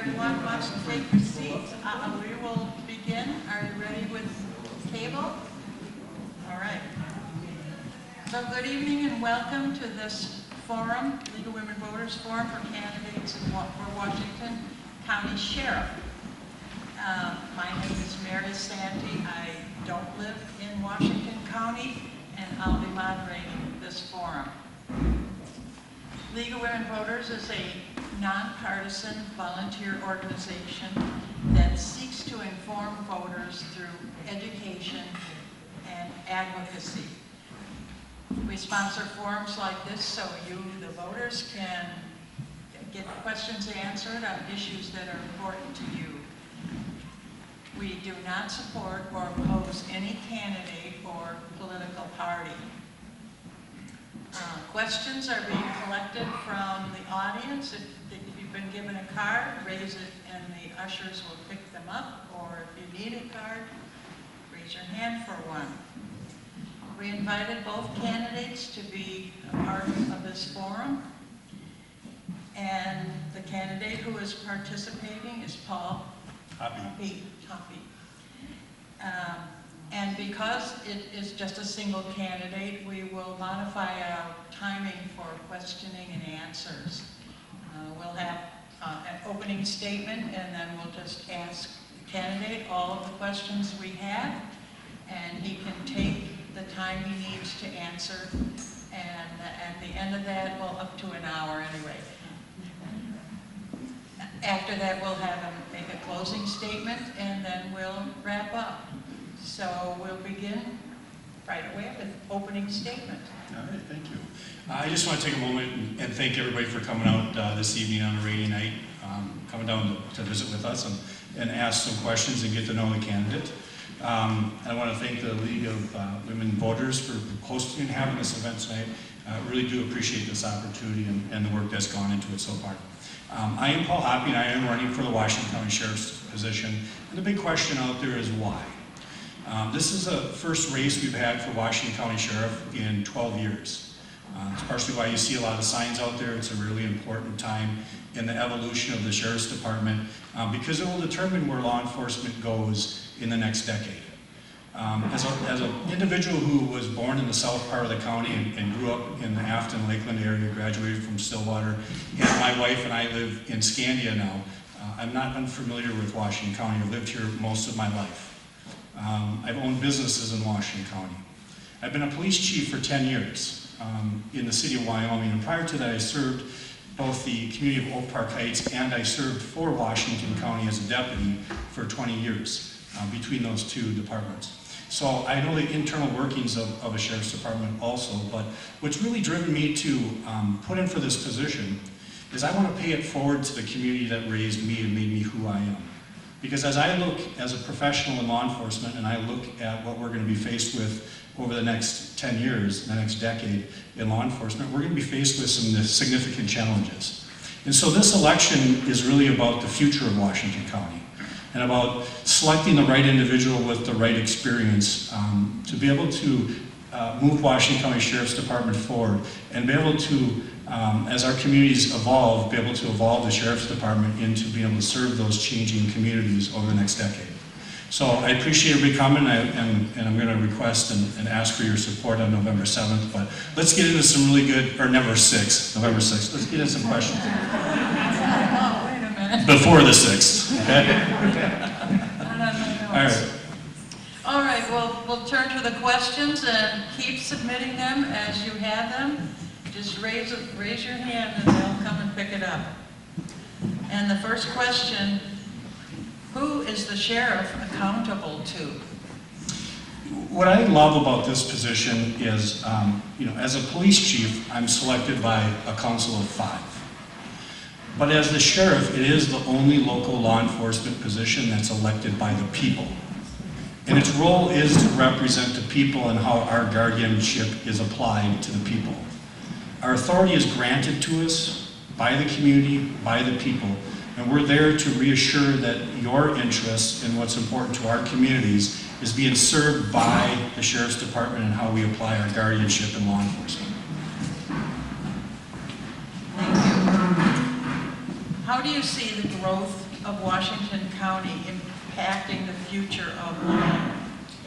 everyone wants to take your seats, we will begin. Are you ready with table? All right. So good evening and welcome to this forum, League of Women Voters Forum for candidates for Washington County Sheriff. My name is Mary Santy. I don't live in Washington County, and I'll be moderating this forum. League of Women Voters is a nonpartisan volunteer organization that seeks to inform voters through education and advocacy. We sponsor forums like this so you, the voters, can get questions answered on issues that are important to you. We do not support or oppose any candidate or political party. Questions are being collected from the audience. If you've been given a card, raise it and the ushers will pick them up. Or if you need a card, raise your hand for one. We invited both candidates to be a part of this forum. And the candidate who is participating is Paul Hoppy. And because it is just a single candidate, we will modify our timing for questioning and answers. We'll have an opening statement, and then we'll just ask the candidate all of the questions we have, and he can take the time he needs to answer. And at the end of that, well, up to an hour anyway. After that, we'll have him make a closing statement, and then we'll wrap up. So we'll begin right away with opening statement. All right, thank you. I just want to take a moment and thank everybody for coming out this evening on a rainy night, coming down to visit with us and ask some questions and get to know the candidate. I want to thank the League of Women Voters for hosting and having this event tonight. I really do appreciate this opportunity and the work that's gone into it so far. I am Paul Hoppy, and I am running for the Washington County Sheriff's position. And the big question out there is why? This is the first race we've had for Washington County Sheriff in 12 years. It's partially why you see a lot of signs out there. It's a really important time in the evolution of the Sheriff's Department because it will determine where law enforcement goes in the next decade. As an individual who was born in the south part of the county and grew up in the Afton, Lakeland area, graduated from Stillwater, and my wife and I live in Scandia now, I'm not unfamiliar with Washington County. I've lived here most of my life. I've owned businesses in Washington County. I've been a police chief for 10 years in the city of Wyoming, and prior to that I served both the community of Oak Park Heights and I served for Washington County as a deputy for 20 years between those two departments. So I know the internal workings of a sheriff's department also, but what's really driven me to put in for this position is I want to pay it forward to the community that raised me and made me who I am. Because as I look as a professional in law enforcement and I look at what we're going to be faced with over the next 10 years, the next decade in law enforcement, we're going to be faced with some significant challenges. And so this election is really about the future of Washington County and about selecting the right individual with the right experience to be able to move Washington County Sheriff's Department forward and be able to, as our communities evolve, be able to evolve the Sheriff's Department into being able to serve those changing communities over the next decade. So I appreciate everybody coming, and I'm going to request and ask for your support on November 7th, but let's get into some really good, or November 6th, let's get into some questions. Oh, wait a minute. Before the 6th, okay? All right. All right, well, we'll turn to the questions and keep submitting them as you have them. Just raise your hand and they'll come and pick it up. And the first question, who is the sheriff accountable to? What I love about this position is, as a police chief, I'm selected by a council of 5. But as the sheriff, it is the only local law enforcement position that's elected by the people. And its role is to represent the people and how our guardianship is applied to the people. Our authority is granted to us by the community, by the people, and we're there to reassure that your interests and what's important to our communities is being served by the Sheriff's Department and how we apply our guardianship in law enforcement. Thank you. How do you see the growth of Washington County impacting the future of law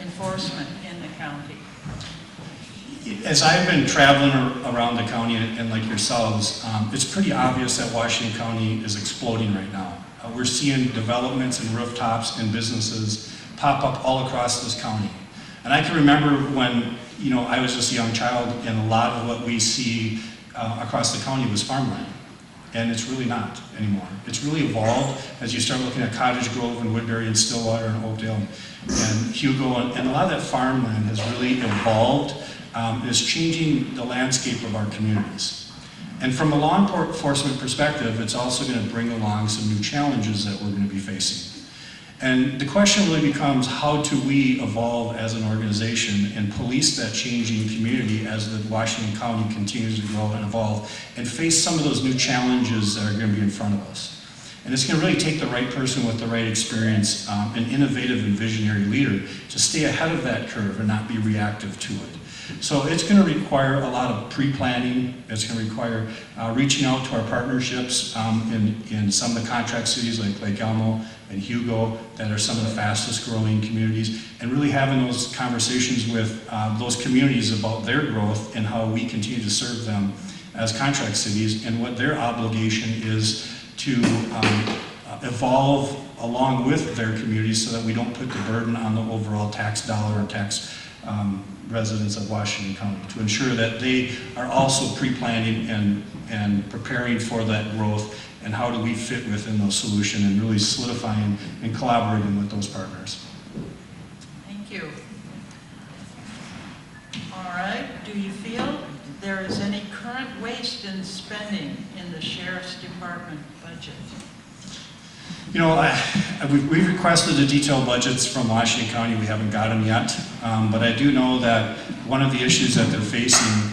enforcement in the county? As I've been traveling around the county and like yourselves, it's pretty obvious that Washington County is exploding right now. We're seeing developments and rooftops and businesses pop up all across this county. And I can remember when, I was just a young child, and a lot of what we see across the county was farmland. And it's really not anymore. It's really evolved as you start looking at Cottage Grove and Woodbury and Stillwater and Oakdale and Hugo, and a lot of that farmland has really evolved. Is changing the landscape of our communities. And from a law enforcement perspective, it's also going to bring along some new challenges that we're going to be facing. And the question really becomes, how do we evolve as an organization and police that changing community as the Washington County continues to grow and evolve and face some of those new challenges that are going to be in front of us. And it's going to really take the right person with the right experience, an innovative and visionary leader to stay ahead of that curve and not be reactive to it. So it's going to require a lot of pre-planning. It's going to require reaching out to our partnerships in some of the contract cities like Lake Elmo and Hugo that are some of the fastest growing communities, and really having those conversations with those communities about their growth and how we continue to serve them as contract cities and what their obligation is to evolve along with their communities so that we don't put the burden on the overall tax dollar or tax residents of Washington County, to ensure that they are also pre-planning and preparing for that growth, and how do we fit within those solutions and really solidifying and collaborating with those partners. Thank you. All right, do you feel there is any current waste in spending in the Sheriff's Department budget? We've requested the detailed budgets from Washington County. We haven't got them yet, but I do know that one of the issues that they're facing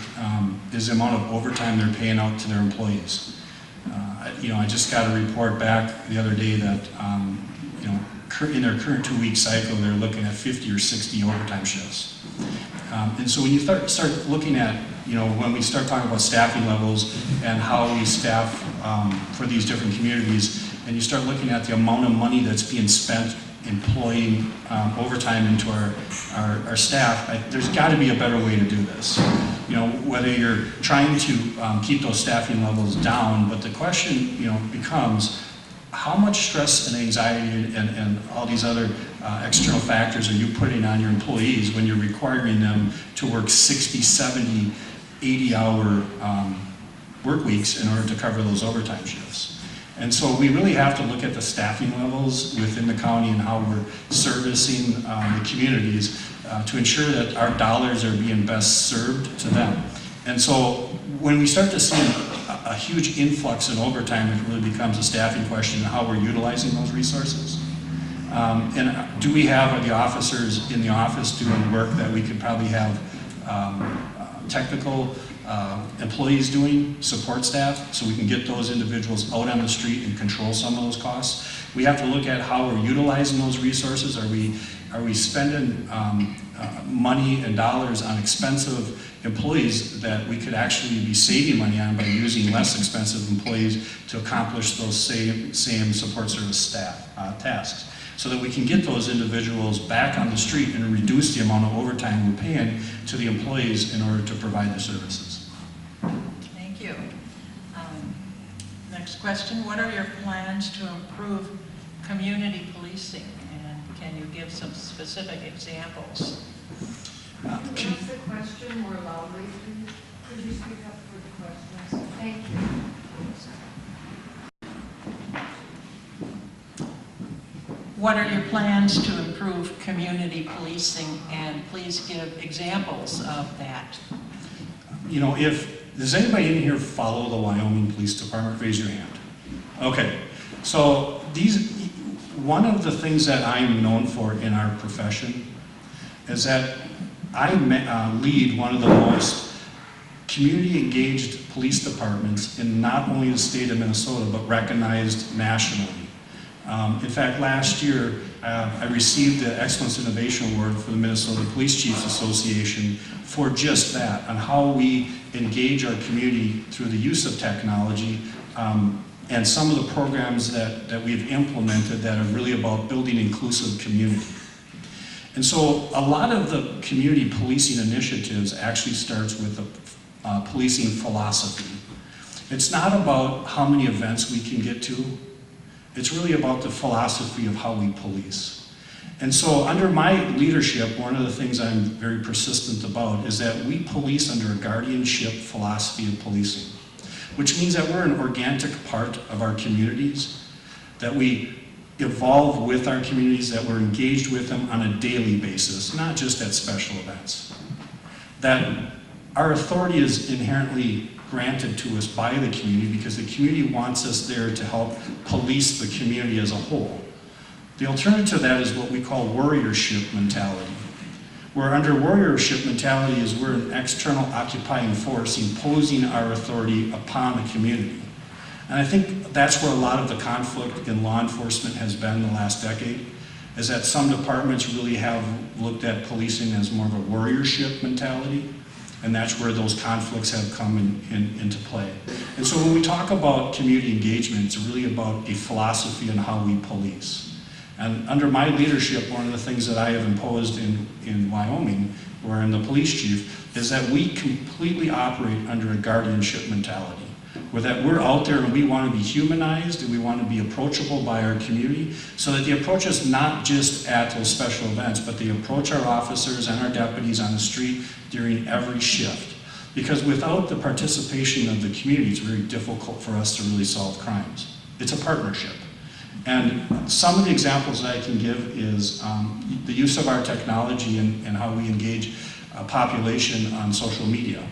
is the amount of overtime they're paying out to their employees. I just got a report back the other day that, in their current 2-week cycle, they're looking at 50 or 60 overtime shifts. And so when you start looking at, when we start talking about staffing levels and how we staff for these different communities, and you start looking at the amount of money that's being spent employing overtime into our staff, there's got to be a better way to do this. Whether you're trying to keep those staffing levels down, but the question, becomes, how much stress and anxiety and all these other external factors are you putting on your employees when you're requiring them to work 60, 70, 80-hour work weeks in order to cover those overtime shifts? And so we really have to look at the staffing levels within the county and how we're servicing the communities to ensure that our dollars are being best served to them. And so when we start to see a huge influx in overtime, it really becomes a staffing question and how we're utilizing those resources. And do we have the officers in the office doing work that we could probably have technical employees doing, support staff, so we can get those individuals out on the street and control some of those costs? We have to look at how we're utilizing those resources. Are we spending money and dollars on expensive employees that we could actually be saving money on by using less expensive employees to accomplish those same support service staff tasks, so that we can get those individuals back on the street and reduce the amount of overtime we're paying to the employees in order to provide the services. Thank you. Next question, what are your plans to improve community policing? And can you give some specific examples? Can you ask the question more loudly, please? Could you speak up for the questions? Thank you. What are your plans to improve community policing, and please give examples of that? Does anybody in here follow the Wyoming Police Department? Raise your hand. Okay, so one of the things that I'm known for in our profession is that I lead one of the most community-engaged police departments in not only the state of Minnesota, but recognized nationally. In fact, last year, I received the Excellence Innovation Award for the Minnesota Police Chiefs Association for just that, on how we engage our community through the use of technology, and some of the programs that we've implemented that are really about building inclusive community. And so a lot of the community policing initiatives actually starts with a policing philosophy. It's not about how many events we can get to. It's really about the philosophy of how we police. And so under my leadership, one of the things I'm very persistent about is that we police under a guardianship philosophy of policing, which means that we're an organic part of our communities, that we evolve with our communities, that we're engaged with them on a daily basis, not just at special events. That our authority is inherently granted to us by the community because the community wants us there to help police the community as a whole. The alternative to that is what we call warriorship mentality, where under warriorship mentality is we're an external occupying force imposing our authority upon the community. And I think that's where a lot of the conflict in law enforcement has been in the last decade, is that some departments really have looked at policing as more of a warriorship mentality, and that's where those conflicts have come into play. And so when we talk about community engagement, it's really about a philosophy on how we police. And under my leadership, one of the things that I have imposed in Wyoming, where I'm the police chief, is that we completely operate under a guardianship mentality. Where that we're out there and we want to be humanized and we want to be approachable by our community, so that they approach us not just at those special events, but they approach our officers and our deputies on the street during every shift. Because without the participation of the community, it's very difficult for us to really solve crimes. It's a partnership. And some of the examples that I can give is the use of our technology and how we engage a population on social media.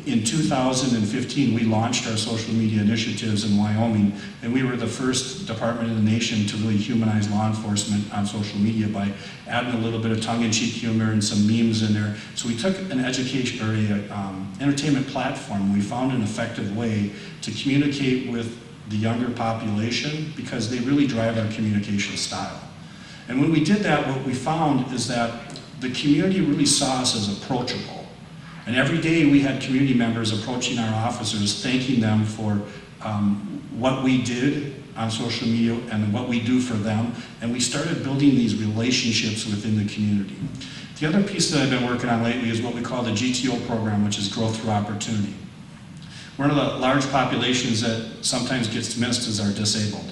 In 2015, we launched our social media initiatives in Wyoming, and we were the first department in the nation to really humanize law enforcement on social media by adding a little bit of tongue-in-cheek humor and some memes in there. So we took an education or a entertainment platform, and we found an effective way to communicate with the younger population because they really drive our communication style. And when we did that, what we found is that the community really saw us as approachable. And every day we had community members approaching our officers, thanking them for what we did on social media and what we do for them. And we started building these relationships within the community. The other piece that I've been working on lately is what we call the GTO program, which is growth through opportunity. One of the large populations that sometimes gets missed is our disabled.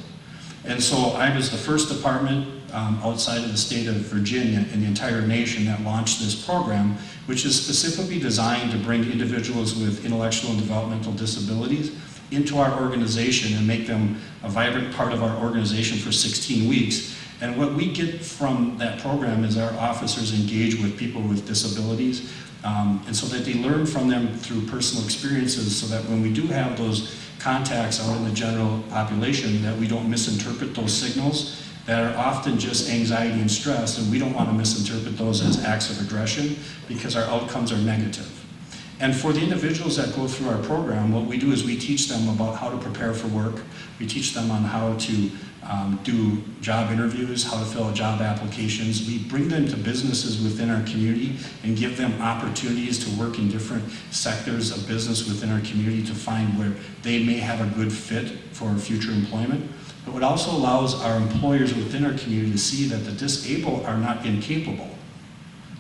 And so I was the first department outside of the state of Virginia in the entire nation that launched this program, which is specifically designed to bring individuals with intellectual and developmental disabilities into our organization and make them a vibrant part of our organization for 16 weeks. And what we get from that program is our officers engage with people with disabilities, and so that they learn from them through personal experiences, so that when we do have those contacts out in the general population, that we don't misinterpret those signals that are often just anxiety and stress, and we don't want to misinterpret those as acts of aggression because our outcomes are negative. And for the individuals that go through our program, what we do is we teach them about how to prepare for work. We teach them on how to do job interviews, how to fill out job applications. We bring them to businesses within our community and give them opportunities to work in different sectors of business within our community to find where they may have a good fit for future employment. But it also allows our employers within our community to see that the disabled are not incapable,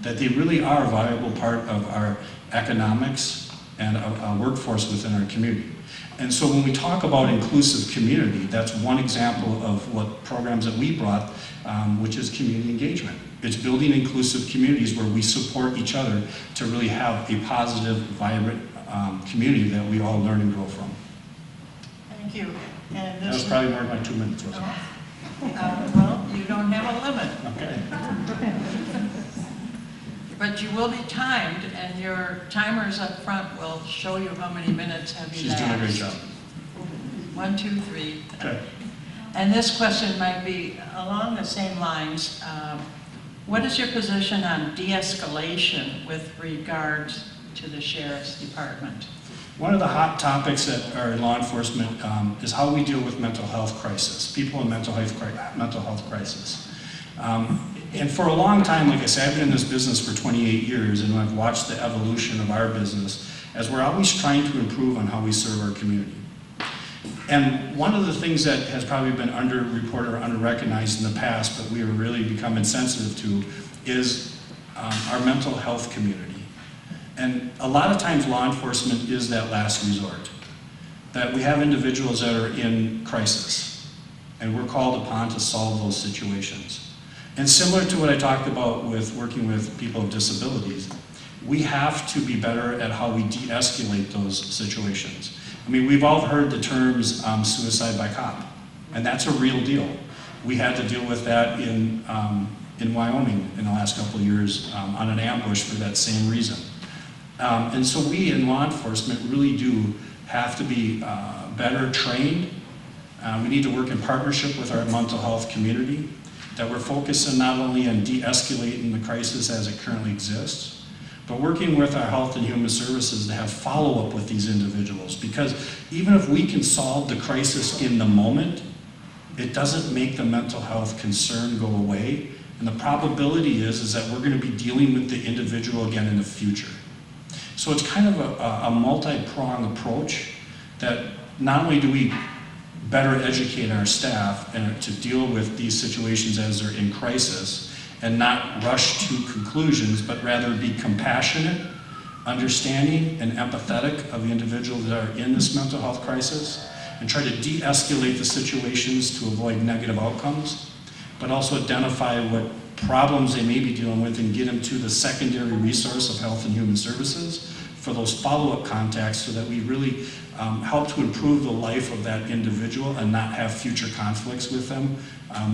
that they really are a viable part of our economics and a workforce within our community. And so when we talk about inclusive community, that's one example of what programs that we brought, which is community engagement. It's building inclusive communities where we support each other to really have a positive, vibrant community that we all learn and grow from. Thank you. And That was probably more than my 2 minutes, wasn't it? well, you don't have a limit. Okay. But you will be timed, and your timers up front will show you how many minutes have you She's doing a great job. 1, 2, 3. Okay. And this question might be along the same lines. What is your position on de-escalation with regards to the Sheriff's Department? One of the hot topics that are in law enforcement is how we deal with mental health crisis, people in mental health crisis. And for a long time, like I said, I've been in this business for 28 years, and I've watched the evolution of our business as we're always trying to improve on how we serve our community. And one of the things that has probably been underreported or under-recognized in the past, but we have really become insensitive to, is our mental health community. And a lot of times law enforcement is that last resort. That we have individuals that are in crisis, and we're called upon to solve those situations. And similar to what I talked about with working with people with disabilities, we have to be better at how we de-escalate those situations. I mean, we've all heard the terms suicide by cop, and that's a real deal. We had to deal with that in Wyoming in the last couple of years on an ambush for that same reason. And so we in law enforcement really do have to be better trained. We need to work in partnership with our mental health community, that we're focusing not only on de-escalating the crisis as it currently exists, but working with our health and human services to have follow-up with these individuals. Because even if we can solve the crisis in the moment, it doesn't make the mental health concern go away. And the probability is that we're going to be dealing with the individual again in the future. So it's kind of a multi-pronged approach that not only do we better educate our staff and to deal with these situations as they're in crisis and not rush to conclusions, but rather be compassionate, understanding, and empathetic of the individuals that are in this mental health crisis and try to de-escalate the situations to avoid negative outcomes, but also identify what problems they may be dealing with and get them to the secondary resource of health and human services for those follow-up contacts so that we really help to improve the life of that individual and not have future conflicts with them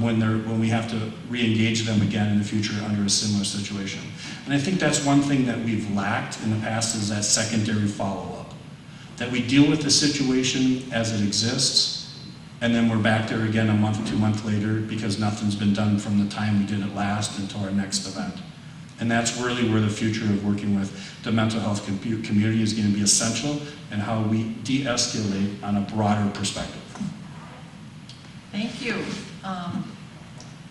when we have to re-engage them again in the future under a similar situation. And I think that's one thing that we've lacked in the past is that secondary follow-up. That we deal with the situation as it exists, and then we're back there again a month, 2 months later because nothing's been done from the time we did it last until our next event. And that's really where the future of working with the mental health community is going to be essential and how we de-escalate on a broader perspective. Thank you.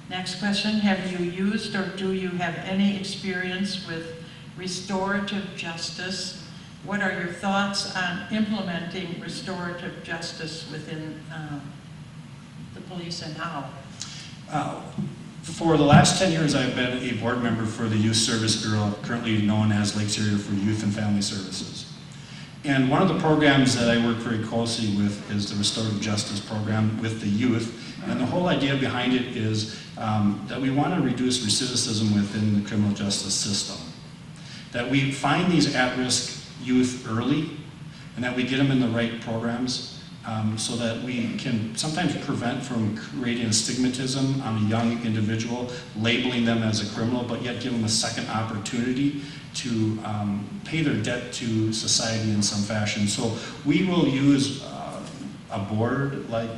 Next question, have you used or do you have any experience with restorative justice? What are your thoughts on implementing restorative justice within the police and how? For the last 10 years, I've been a board member for the Youth Service Bureau, currently known as Lakes Area for Youth and Family Services. And one of the programs that I work very closely with is the Restorative Justice program with the youth. And the whole idea behind it is that we want to reduce recidivism within the criminal justice system. That we find these at-risk youth early and that we get them in the right programs so that we can sometimes prevent from creating a stigmatism on a young individual, labeling them as a criminal, but yet give them a second opportunity to pay their debt to society in some fashion. So we will use a board like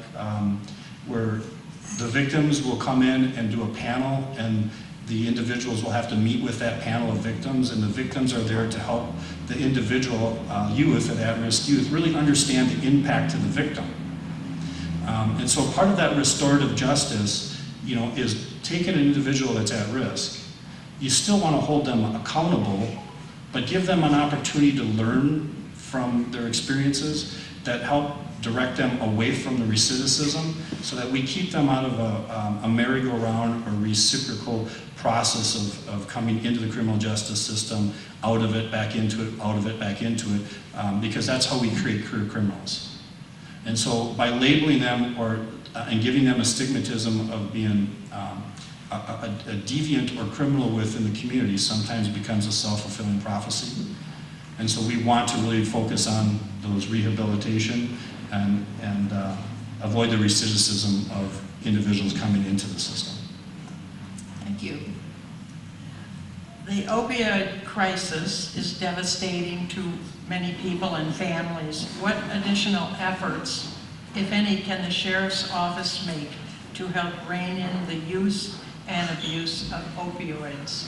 where the victims will come in and do a panel, and the individuals will have to meet with that panel of victims, and the victims are there to help the individual youth and at-risk youth really understand the impact to the victim. And so part of that restorative justice, is taking an individual that's at risk. You still want to hold them accountable, but give them an opportunity to learn from their experiences that help direct them away from the recidivism so that we keep them out of a merry-go-round or reciprocal process of coming into the criminal justice system, out of it, back into it, out of it, back into it, because that's how we create career criminals. And so by labeling them and giving them a stigmatism of being a deviant or criminal within the community sometimes becomes a self-fulfilling prophecy. And so we want to really focus on those rehabilitation and avoid the recidivism of individuals coming into the system. Thank you. The opioid crisis is devastating to many people and families. What additional efforts, if any, can the Sheriff's Office make to help rein in the use and abuse of opioids?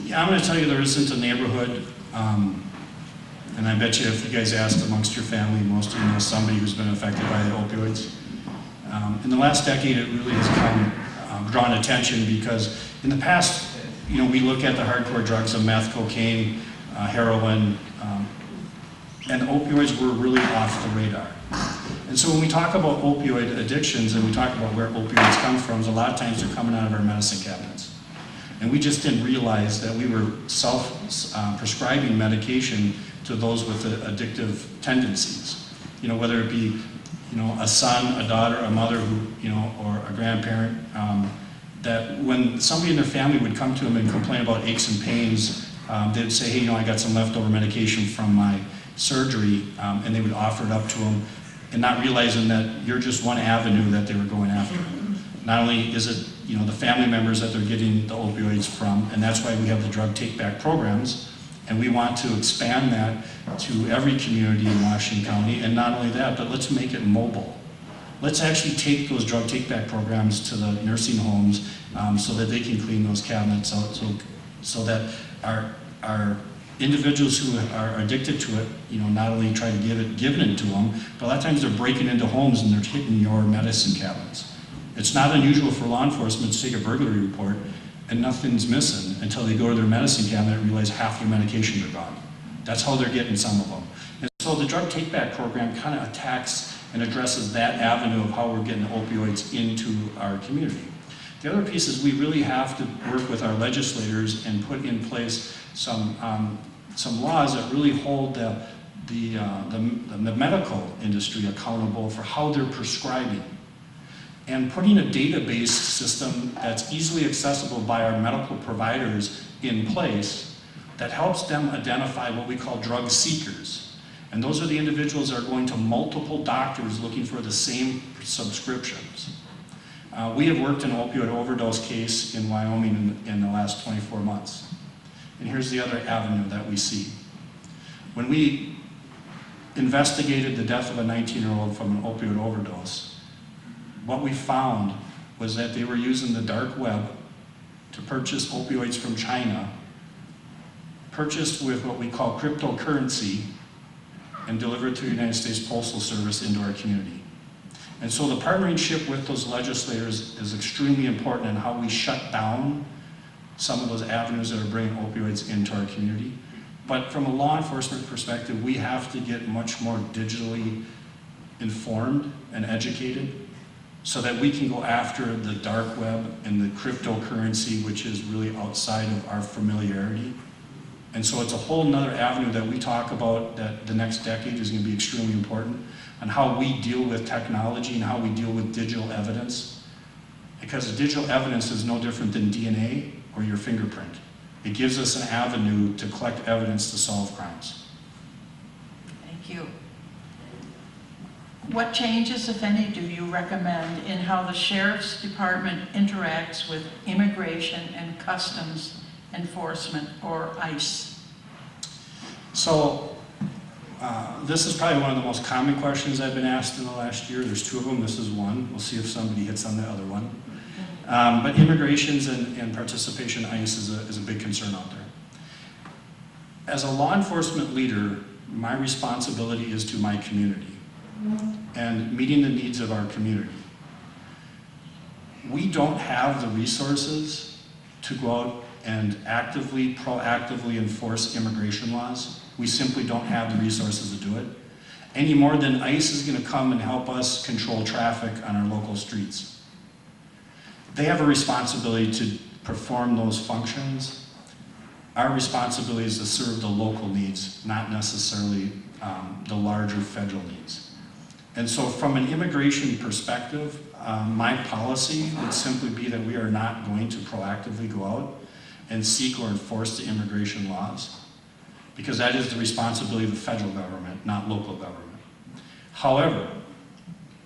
Yeah, I'm going to tell you there isn't a neighborhood, and I bet you if you guys asked amongst your family, most of you know somebody who's been affected by the opioids. In the last decade, it really has drawn attention because in the past, we look at the hardcore drugs of meth, cocaine, heroin, and opioids were really off the radar. And so when we talk about opioid addictions and we talk about where opioids come from, a lot of times they're coming out of our medicine cabinets. And we just didn't realize that we were prescribing medication to those with addictive tendencies. You know, whether it be, you know, a son, a daughter, a mother who, you know, or a grandparent, that when somebody in their family would come to them and complain about aches and pains, they'd say, hey, you know, I got some leftover medication from my surgery, and they would offer it up to them, and not realizing that you're just one avenue that they were going after. Not only is it, you know, the family members that they're getting the opioids from, and that's why we have the drug take-back programs, and we want to expand that to every community in Washington County, and not only that, but let's make it mobile. Let's actually take those drug take-back programs to the nursing homes so that they can clean those cabinets out, so that our individuals who are addicted to it, you know, not only try to give it to them, but a lot of times they're breaking into homes and they're hitting your medicine cabinets. It's not unusual for law enforcement to take a burglary report and nothing's missing until they go to their medicine cabinet and realize half their medications are gone. That's how they're getting some of them. And so the drug take-back program kind of attacks and addresses that avenue of how we're getting opioids into our community. The other piece is we really have to work with our legislators and put in place some laws that really hold the medical industry accountable for how they're prescribing. And putting a database system that's easily accessible by our medical providers in place that helps them identify what we call drug seekers. And those are the individuals that are going to multiple doctors looking for the same prescriptions. We have worked an opioid overdose case in Wyoming in the last 24 months. And here's the other avenue that we see. When we investigated the death of a 19-year-old from an opioid overdose, what we found was that they were using the dark web to purchase opioids from China, purchased with what we call cryptocurrency, and delivered to the United States Postal Service into our community. And so the partnership with those legislators is extremely important in how we shut down some of those avenues that are bringing opioids into our community. But from a law enforcement perspective, we have to get much more digitally informed and educated so that we can go after the dark web and the cryptocurrency, which is really outside of our familiarity. And so it's a whole nother avenue that we talk about that the next decade is going to be extremely important on how we deal with technology and how we deal with digital evidence. Because digital evidence is no different than DNA or your fingerprint. It gives us an avenue to collect evidence to solve crimes. Thank you. What changes, if any, do you recommend in how the Sheriff's Department interacts with Immigration and Customs Enforcement, or ICE? So, this is probably one of the most common questions I've been asked in the last year. There's two of them, this is one. We'll see if somebody hits on the other one. But immigrations and participation in ICE is a big concern out there. As a law enforcement leader, my responsibility is to my community and meeting the needs of our community. We don't have the resources to go out and proactively enforce immigration laws. We simply don't have the resources to do it, any more than ICE is going to come and help us control traffic on our local streets. They have a responsibility to perform those functions. Our responsibility is to serve the local needs, not necessarily the larger federal needs. And so from an immigration perspective, my policy would simply be that we are not going to proactively go out and seek or enforce the immigration laws, because that is the responsibility of the federal government, not local government. However,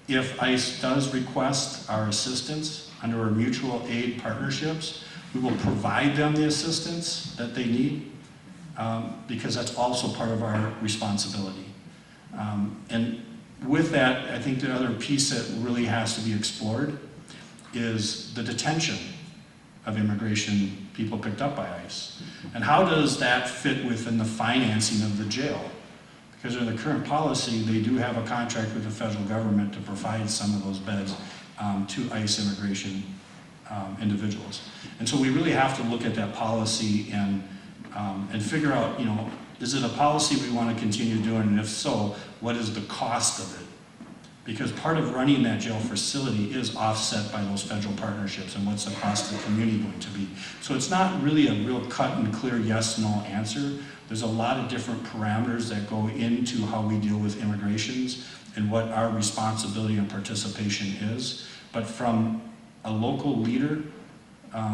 if ICE does request our assistance under our mutual aid partnerships, we will provide them the assistance that they need, because that's also part of our responsibility. And with that, I think the other piece that really has to be explored is the detention of immigration people picked up by ICE. And how does that fit within the financing of the jail? Because in the current policy, they do have a contract with the federal government to provide some of those beds to ICE immigration individuals. And so we really have to look at that policy and figure out, you know, is it a policy we want to continue doing? And if so, what is the cost of it? because part of running that jail facility is offset by those federal partnerships and what's the cost to the community going to be. So it's not really a real cut and clear yes/no answer. There's a lot of different parameters that go into how we deal with immigrations and what our responsibility and participation is. But from a local leader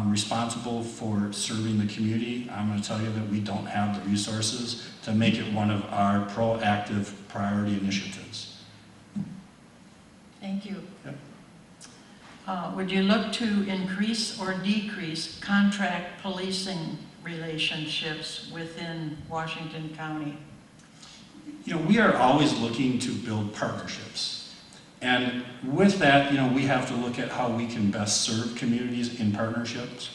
responsible for serving the community, I'm going to tell you that we don't have the resources to make it one of our proactive priority initiatives. Thank you. Yep. Would you look to increase or decrease contract policing relationships within Washington County? You know, we are always looking to build partnerships. And with that, you know, we have to look at how we can best serve communities in partnerships.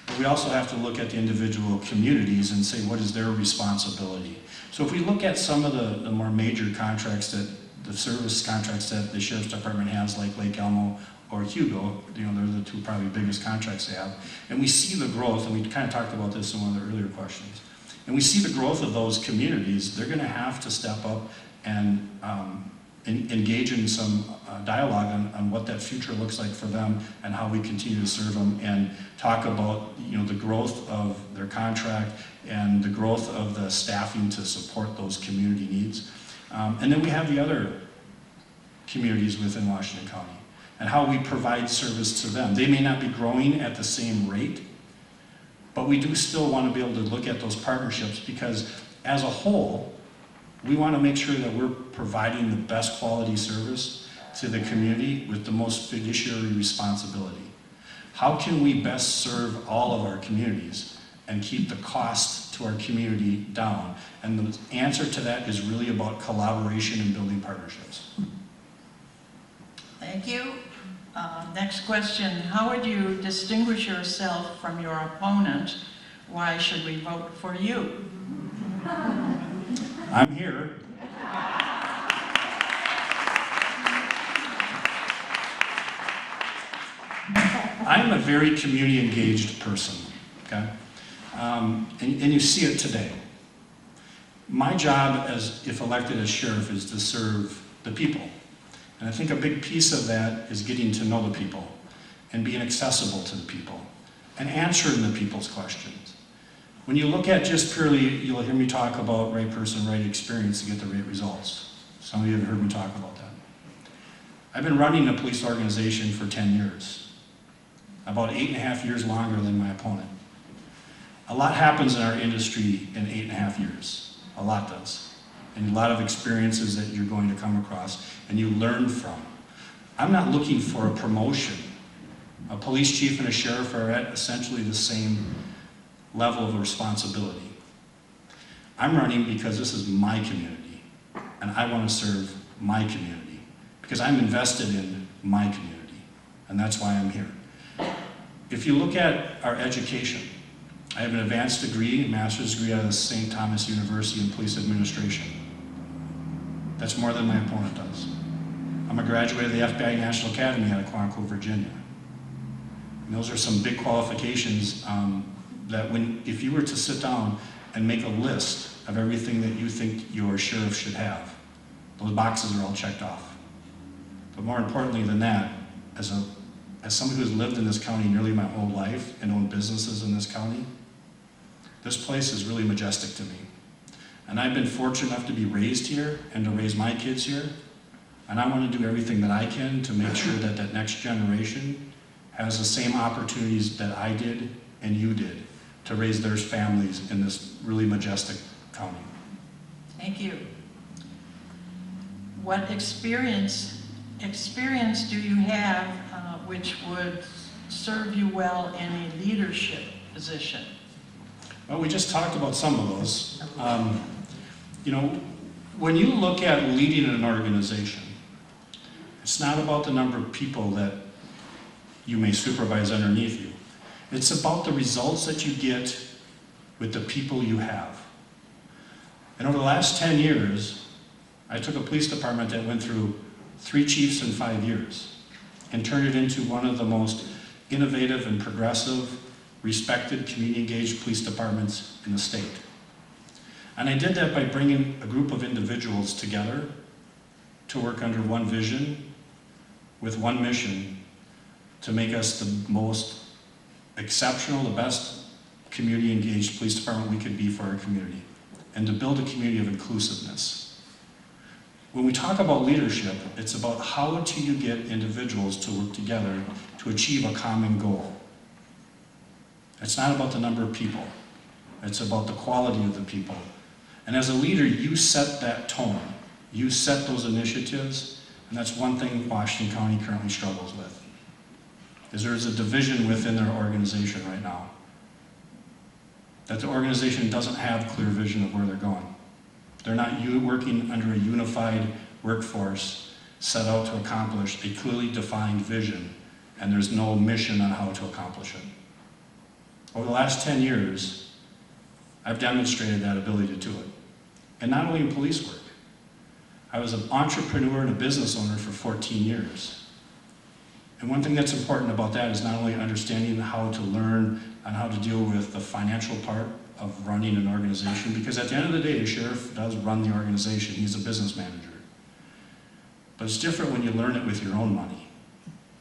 But we also have to look at the individual communities and say, what is their responsibility? So if we look at some of the more major contracts that, the service contracts that the Sheriff's Department has, like Lake Elmo or Hugo, you know, they're the two probably biggest contracts they have. And we see the growth, and we kind of talked about this in one of the earlier questions. And we see the growth of those communities. They're going to have to step up and engage in some dialogue on what that future looks like for them and how we continue to serve them, and talk about, you know, the growth of their contract and the growth of the staffing to support those community needs. And then we have the other communities within Washington County and how we provide service to them. They may not be growing at the same rate, but we do still want to be able to look at those partnerships, because as a whole, we want to make sure that we're providing the best quality service to the community with the most fiduciary responsibility. How can we best serve all of our communities and keep the cost to our community down? And the answer to that is really about collaboration and building partnerships. Thank you. Next question. How would you distinguish yourself from your opponent? Why should we vote for you? I'm here. I'm a very community engaged person, okay? And you see it today. My job, as if elected as sheriff, is to serve the people. And I think a big piece of that is getting to know the people and being accessible to the people and answering the people's questions. When you look at just purely, you'll hear me talk about right person, right experience to get the right results. Some of you have heard me talk about that. I've been running a police organization for 10 years, about 8.5 years longer than my opponent. A lot happens in our industry in 8.5 years. A lot does. And a lot of experiences that you're going to come across and you learn from. I'm not looking for a promotion. A police chief and a sheriff are at essentially the same level of responsibility. I'm running because this is my community, and I want to serve my community, because I'm invested in my community, and that's why I'm here. If you look at our education, I have an advanced degree, a master's degree out of St. Thomas University in police administration. That's more than my opponent does. I'm a graduate of the FBI National Academy out of Quantico, Virginia. And those are some big qualifications that if you were to sit down and make a list of everything that you think your sheriff should have, those boxes are all checked off. But more importantly than that, as somebody who's lived in this county nearly my whole life and owned businesses in this county, this place is really majestic to me. And I've been fortunate enough to be raised here and to raise my kids here. And I want to do everything that I can to make sure that that next generation has the same opportunities that I did and you did to raise their families in this really majestic county. Thank you. What experience do you have which would serve you well in a leadership position? Well, we just talked about some of those. You know, when you look at leading an organization, it's not about the number of people that you may supervise underneath you. It's about the results that you get with the people you have. And over the last 10 years, I took a police department that went through 3 chiefs in 5 years and turned it into one of the most innovative and progressive, respected, community-engaged police departments in the state. And I did that by bringing a group of individuals together to work under one vision with one mission: to make us the most exceptional, the best community engaged police department we could be for our community, and to build a community of inclusiveness. When we talk about leadership, it's about how do you get individuals to work together to achieve a common goal. It's not about the number of people. It's about the quality of the people. And as a leader, you set that tone. You set those initiatives, and that's one thing Washington County currently struggles with, is there's a division within their organization right now. That the organization doesn't have clear vision of where they're going. They're not working under a unified workforce set out to accomplish a clearly defined vision, and there's no mission on how to accomplish it. Over the last 10 years, I've demonstrated that ability to do it. And not only in police work. I was an entrepreneur and a business owner for 14 years. And one thing that's important about that is not only understanding how to learn and how to deal with the financial part of running an organization, because at the end of the day, the sheriff does run the organization. He's a business manager. But it's different when you learn it with your own money.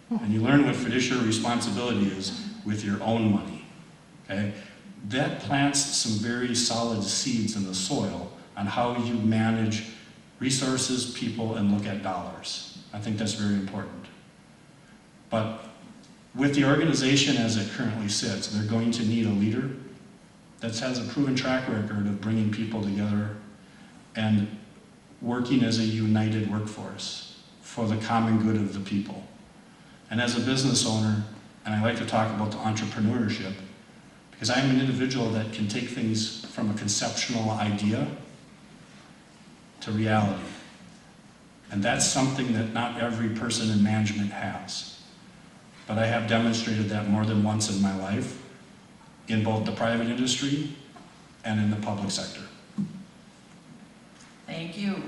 And you learn what fiduciary responsibility is with your own money. Okay? That plants some very solid seeds in the soil on how you manage resources, people, and look at dollars. I think that's very important. But with the organization as it currently sits, they're going to need a leader that has a proven track record of bringing people together and working as a united workforce for the common good of the people. And as a business owner, and I like to talk about the entrepreneurship, because I'm an individual that can take things from a conceptual idea to reality. And that's something that not every person in management has. But I have demonstrated that more than once in my life, in both the private industry and in the public sector. Thank you.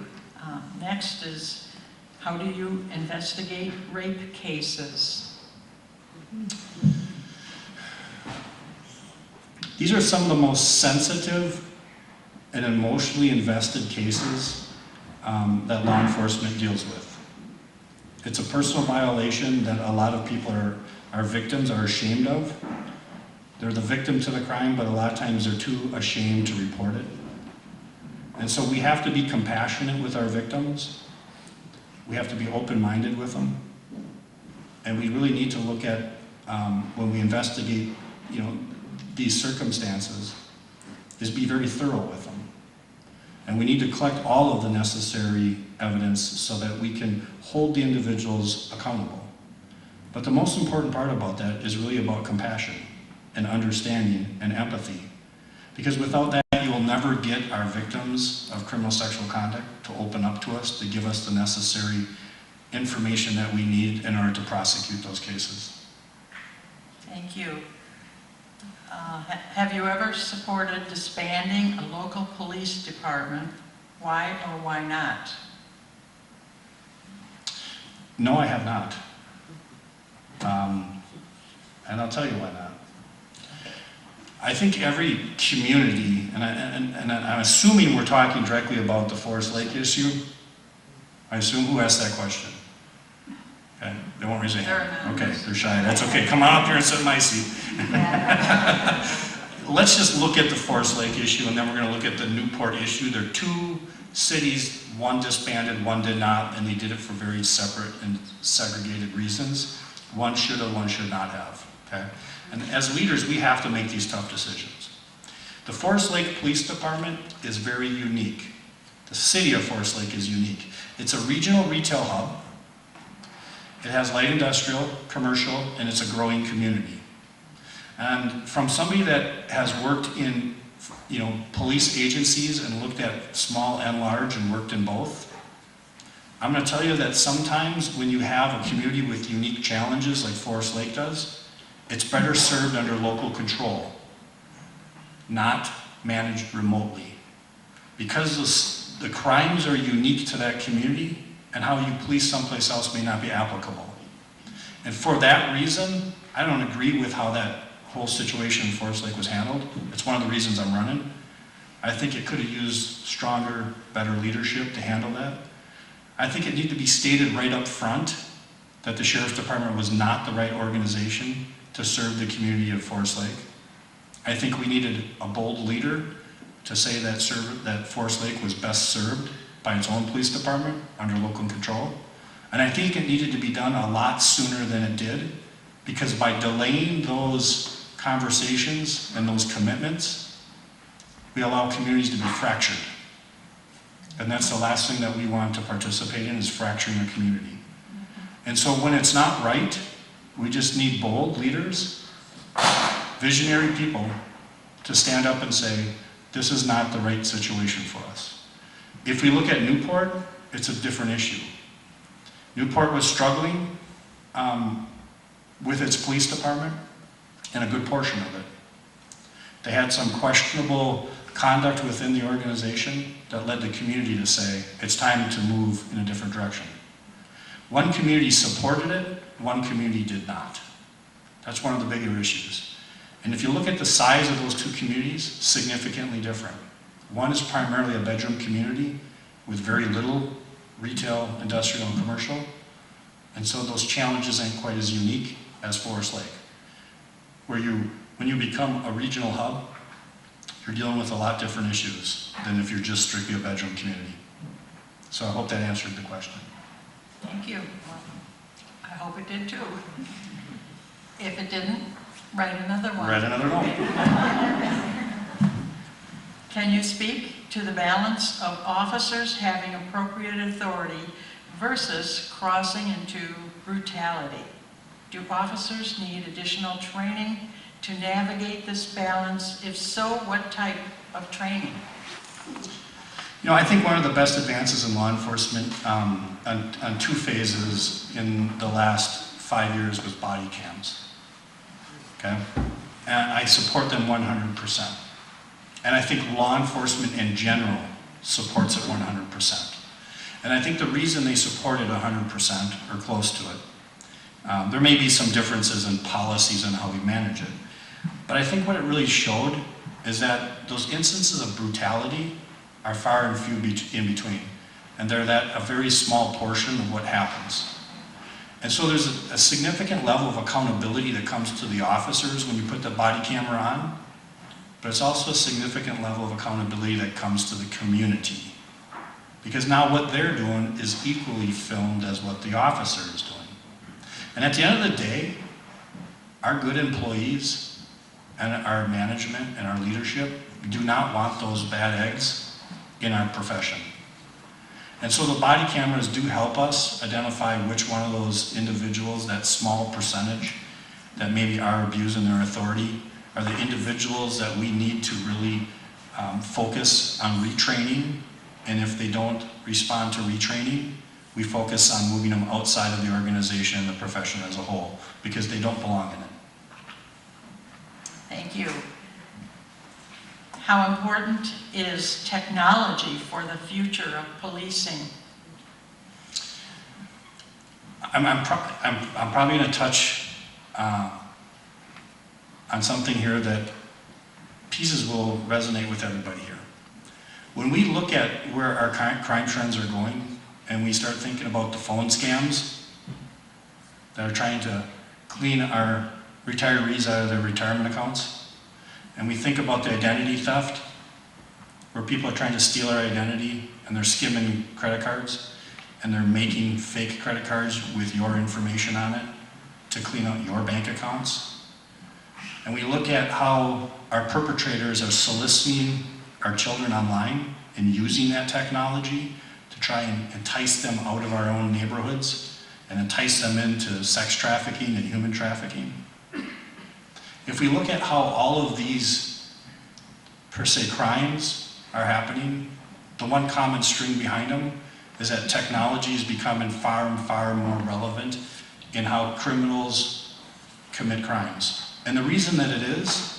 Next is, how do you investigate rape cases? These are some of the most sensitive and emotionally invested cases that law enforcement deals with. It's a personal violation that a lot of people are victims are ashamed of. They're the victim to the crime, but a lot of times they're too ashamed to report it. And so we have to be compassionate with our victims. We have to be open-minded with them. And we really need to look at, when we investigate, these circumstances, is be very thorough with them. And we need to collect all of the necessary evidence so that we can hold the individuals accountable. But the most important part about that is really about compassion and understanding and empathy. Because without that, you will never get our victims of criminal sexual conduct to open up to us, to give us the necessary information that we need in order to prosecute those cases. Thank you. Have you ever supported disbanding a local police department? Why or why not? No, I have not. And I'll tell you why not. I think every community, and I'm assuming we're talking directly about the Forest Lake issue. I assume, who asked that question? Okay, they won't raise their hand. Okay, they're shy. That's okay. Come on up here and sit in my seat. Let's just look at the Forest Lake issue, and then we're going to look at the Newport issue. There are two cities, one disbanded, one did not, and they did it for very separate and segregated reasons. One should have, one should not have. Okay? And as leaders, we have to make these tough decisions. The Forest Lake Police Department is very unique. The city of Forest Lake is unique. It's a regional retail hub. It has light industrial, commercial, and it's a growing community. And from somebody that has worked in, police agencies and looked at small and large and worked in both, I'm going to tell you that sometimes when you have a community with unique challenges like Forest Lake does, it's better served under local control, not managed remotely. Because the crimes are unique to that community, and how you police someplace else may not be applicable. And for that reason, I don't agree with how that whole situation in Forest Lake was handled. It's one of the reasons I'm running. I think it could have used stronger, better leadership to handle that. I think it needed to be stated right up front that the Sheriff's Department was not the right organization to serve the community of Forest Lake. I think we needed a bold leader to say that Forest Lake was best served by its own police department under local control. And I think it needed to be done a lot sooner than it did, because by delaying those conversations and those commitments, we allow communities to be fractured. And that's the last thing that we want to participate in, is fracturing a community. And so when it's not right, we just need bold leaders, visionary people to stand up and say, this is not the right situation for us. If we look at Newport, it's a different issue. Newport was struggling with its police department, and a good portion of it. They had some questionable conduct within the organization that led the community to say, it's time to move in a different direction. One community supported it, one community did not. That's one of the bigger issues. And if you look at the size of those two communities, significantly different. One is primarily a bedroom community with very little retail, industrial, and commercial. And so those challenges ain't quite as unique as Forest Lake, where when you become a regional hub, you're dealing with a lot different issues than if you're just strictly a bedroom community. So I hope that answered the question. Thank you. I hope it did too. If it didn't, write another one. Write another note. Can you speak to the balance of officers having appropriate authority versus crossing into brutality? Do officers need additional training to navigate this balance? If so, what type of training? You know, I think one of the best advances in law enforcement on two phases in the last 5 years was body cams. Okay? And I support them 100%. And I think law enforcement in general supports it 100%. And I think the reason they support it 100% or close to it, there may be some differences in policies and how we manage it. But I think what it really showed is that those instances of brutality are far and few in between. And they're a very small portion of what happens. And so there's a significant level of accountability that comes to the officers when you put the body camera on, but it's also a significant level of accountability that comes to the community. Because now what they're doing is equally filmed as what the officer is doing. And at the end of the day, our good employees and our management and our leadership do not want those bad eggs in our profession. And so the body cameras do help us identify which one of those individuals, that small percentage that maybe are abusing their authority, are the individuals that we need to really focus on retraining. And if they don't respond to retraining, we focus on moving them outside of the organization and the profession as a whole, because they don't belong in it. Thank you. How important is technology for the future of policing? I'm probably going to touch on something here that pieces will resonate with everybody here. When we look at where our crime trends are going, and we start thinking about the phone scams that are trying to clean our retirees out of their retirement accounts, and we think about the identity theft, where people are trying to steal our identity and they're skimming credit cards and they're making fake credit cards with your information on it to clean out your bank accounts. And we look at how our perpetrators are soliciting our children online and using that technology to try and entice them out of our own neighborhoods and entice them into sex trafficking and human trafficking. If we look at how all of these, per se, crimes are happening, the one common string behind them is that technology is becoming far and far more relevant in how criminals commit crimes. And the reason that it is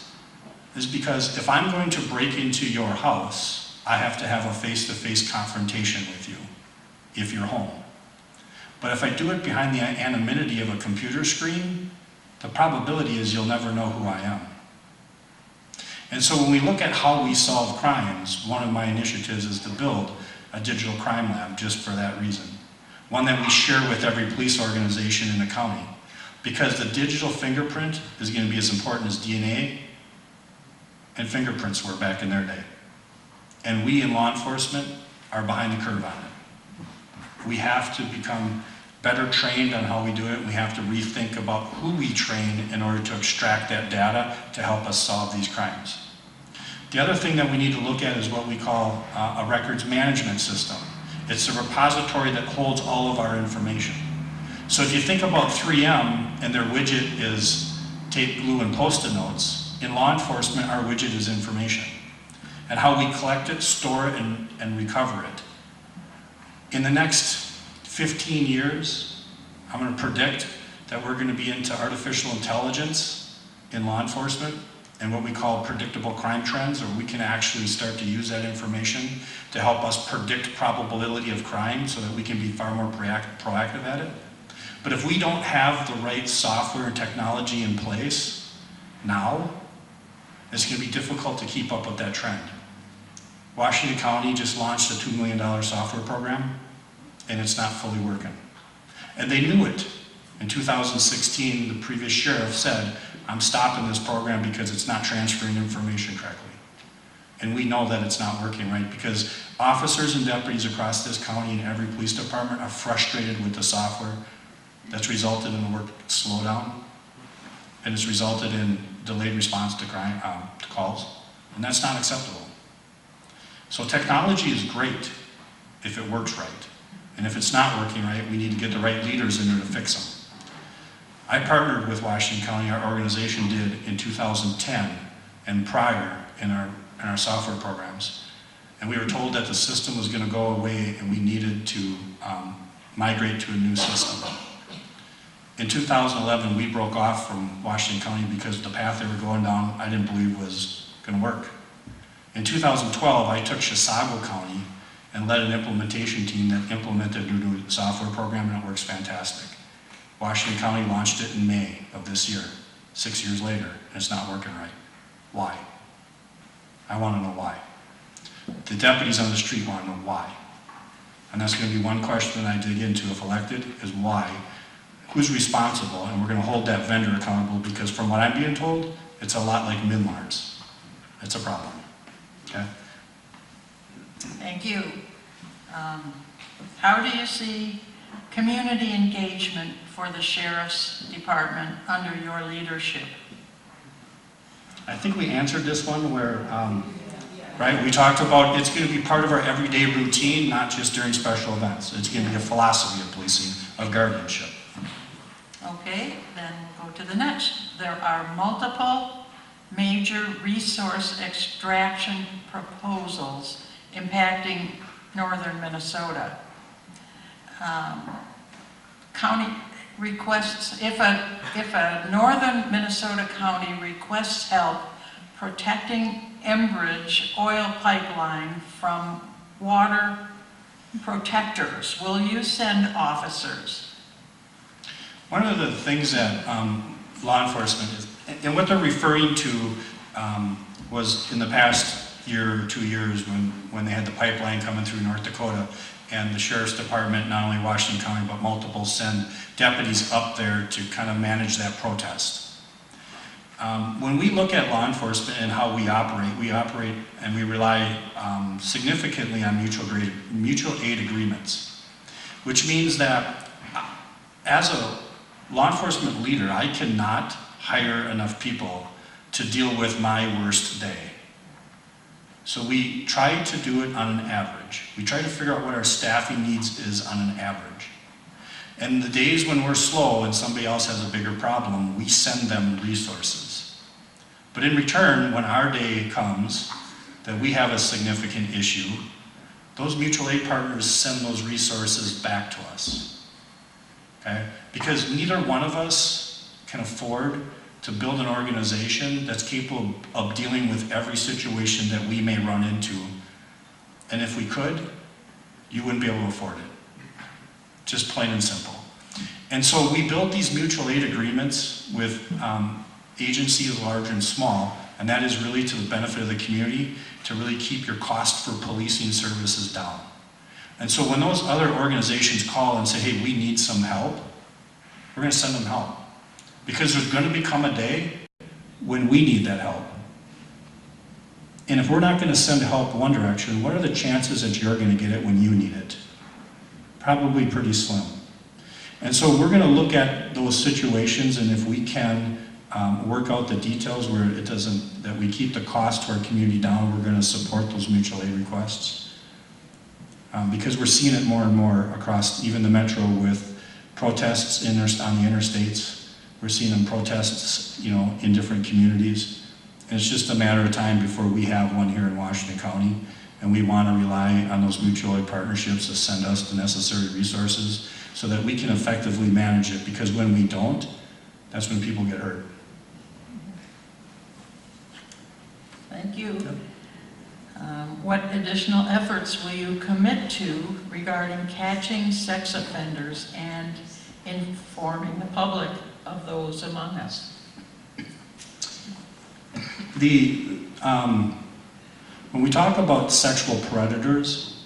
because if I'm going to break into your house, I have to have a face-to-face confrontation with you, if you're home. But if I do it behind the anonymity of a computer screen, the probability is you'll never know who I am. And so when we look at how we solve crimes, one of my initiatives is to build a digital crime lab just for that reason. one that we share with every police organization in the county, because the digital fingerprint is going to be as important as DNA and fingerprints were back in their day. And we in law enforcement are behind the curve on it. We have to become better trained on how we do it. We have to rethink about who we train in order to extract that data to help us solve these crimes. The other thing that we need to look at is what we call a records management system. It's a repository that holds all of our information. So if you think about 3M and their widget is tape, glue, and Post-it notes, in law enforcement, our widget is information. And how we collect it, store it, and recover it. In the next 15 years, I'm going to predict that we're going to be into artificial intelligence in law enforcement and what we call predictable crime trends, or we can actually start to use that information to help us predict probability of crime so that we can be far more proactive at it. But if we don't have the right software and technology in place now, it's going to be difficult to keep up with that trend. Washington County just launched a $2 million software program, and it's not fully working. And they knew it. In 2016, the previous sheriff said, I'm stopping this program because it's not transferring information correctly. And we know that it's not working, right? Because officers and deputies across this county and every police department are frustrated with the software. That's resulted in the work slowdown, and it's resulted in delayed response to crime, to calls, and that's not acceptable. So technology is great if it works right. And if it's not working right, we need to get the right leaders in there to fix them. I partnered with Washington County, our organization did, in 2010 and prior in our software programs. And we were told that the system was going to go away and we needed to migrate to a new system. In 2011, we broke off from Washington County because the path they were going down, I didn't believe was going to work. In 2012, I took Chisago County and led an implementation team that implemented a new software program, and it works fantastic. Washington County launched it in May of this year, 6 years later, and it's not working right. Why? I want to know why. The deputies on the street want to know why. And that's going to be one question that I dig into if elected, is why. Who's responsible? And we're going to hold that vendor accountable, because from what I'm being told, it's a lot like Minlar's. It's a problem. Okay? Thank you. How do you see community engagement for the Sheriff's Department under your leadership? I think we answered this one where, right, we talked about it's going to be part of our everyday routine, not just during special events. It's going to be a philosophy of policing, of guardianship. Okay, then we'll go to the next. There are multiple major resource extraction proposals impacting northern Minnesota. County requests, if a northern Minnesota county requests help protecting Enbridge oil pipeline from water protectors, will you send officers? One of the things that law enforcement is, and what they're referring to was in the past year or 2 years when they had the pipeline coming through North Dakota, and the Sheriff's Department, not only Washington County, but multiple, send deputies up there to kind of manage that protest. When we look at law enforcement and how we operate and we rely significantly on mutual aid agreements, which means that as a law enforcement leader, I cannot hire enough people to deal with my worst day. So we try to do it on an average. We try to figure out what our staffing needs is on an average. And the days when we're slow and somebody else has a bigger problem, we send them resources. But in return, when our day comes that we have a significant issue, those mutual aid partners send those resources back to us. Okay? Because neither one of us can afford to build an organization that's capable of dealing with every situation that we may run into. And if we could, you wouldn't be able to afford it. Just plain and simple. And so we built these mutual aid agreements with agencies large and small, and that is really to the benefit of the community, to really keep your cost for policing services down. And so when those other organizations call and say, hey, we need some help, we're going to send them help. Because there's going to become a day when we need that help. And if we're not going to send help one direction, what are the chances that you're going to get it when you need it? Probably pretty slim. And so we're going to look at those situations, and if we can work out the details where it doesn't, that we keep the cost to our community down, we're going to support those mutual aid requests. Because we're seeing it more and more across even the metro with protests on the interstates. We're seeing them protests, in different communities. And it's just a matter of time before we have one here in Washington County. And we want to rely on those mutual aid partnerships to send us the necessary resources so that we can effectively manage it. Because when we don't, that's when people get hurt. Thank you. What additional efforts will you commit to regarding catching sex offenders and informing the public of those among us? When we talk about sexual predators,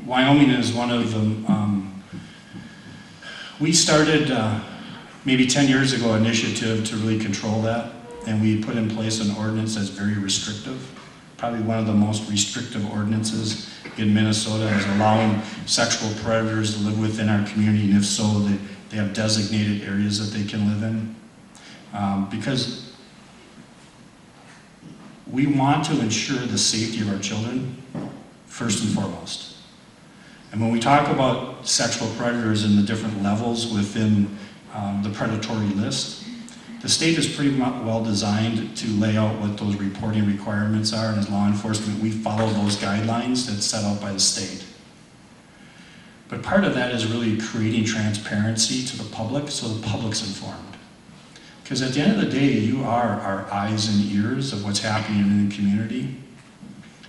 Wyoming is one of them. We started maybe 10 years ago an initiative to really control that, and we put in place an ordinance that's very restrictive. Probably one of the most restrictive ordinances in Minnesota is allowing sexual predators to live within our community, and if so, they have designated areas that they can live in. Because we want to ensure the safety of our children first and foremost. And when we talk about sexual predators and the different levels within the predatory list, the state is pretty well designed to lay out what those reporting requirements are, and as law enforcement, we follow those guidelines that's set out by the state. But part of that is really creating transparency to the public so the public's informed. Because at the end of the day, you are our eyes and ears of what's happening in the community.